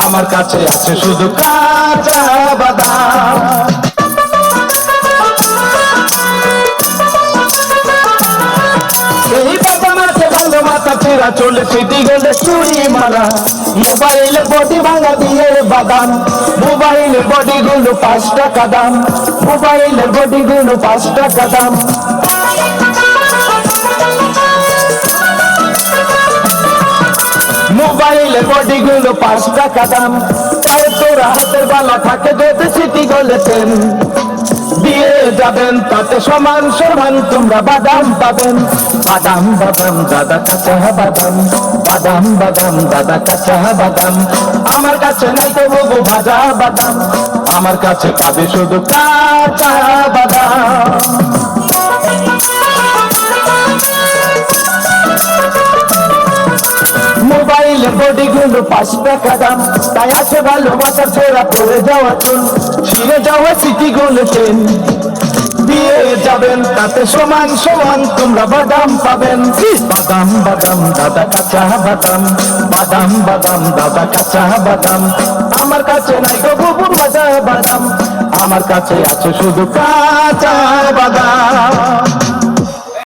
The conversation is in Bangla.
আমার কাছে আছে শুধু কাঁচা বাদাম। এই বাদাম আছে ভালো মাথা ছেঁড়া চলে সিটি গেলে চুরি মারা। মোবাইলে বডি ভাঙা দিয়ে বাদাম, মোবাইলের বডি গুলো 5 টাকা দাম, মোবাইলের বডি গুলো 5 টাকা দাম। মোবাইলের বডি গুলো 5 টাকা দাম। পায়ে তোরা হাতের বালা থাকে যদি সিটি গলেছেন, দিয়ে যাবেন তাতে সমান সমান তোমরা বাদাম পাবেন। বাদাম বাদাম দাদা কাঁচা বাদাম, বাদাম বাদাম দাদা কাঁচা বাদাম। আমার কাছে নাই তো বাবু ভাজা বাদাম, আমার কাছে পাবে শুধু কাঁচা বাদাম। মোবাইলের বডি গুলো 5 টাকা দাম, তাই আছে ভালোবাসা ছেড়া পড়ে যাওয়া চুল, ছিঁড়ে যাওয়া সিটি গলেছেন, দিয়ে যাবেন তাতে সমান সমান তোমরা বাদাম পাবেন। বাদাম বাদাম দাদা কাঁচা বাদাম, বাদাম বাদাম দাদা কাঁচা বাদাম। আমার কাছে নাই তো বুবুর ভাজা বাদাম, আমার কাছে আছে শুধু কাঁচা বাদাম।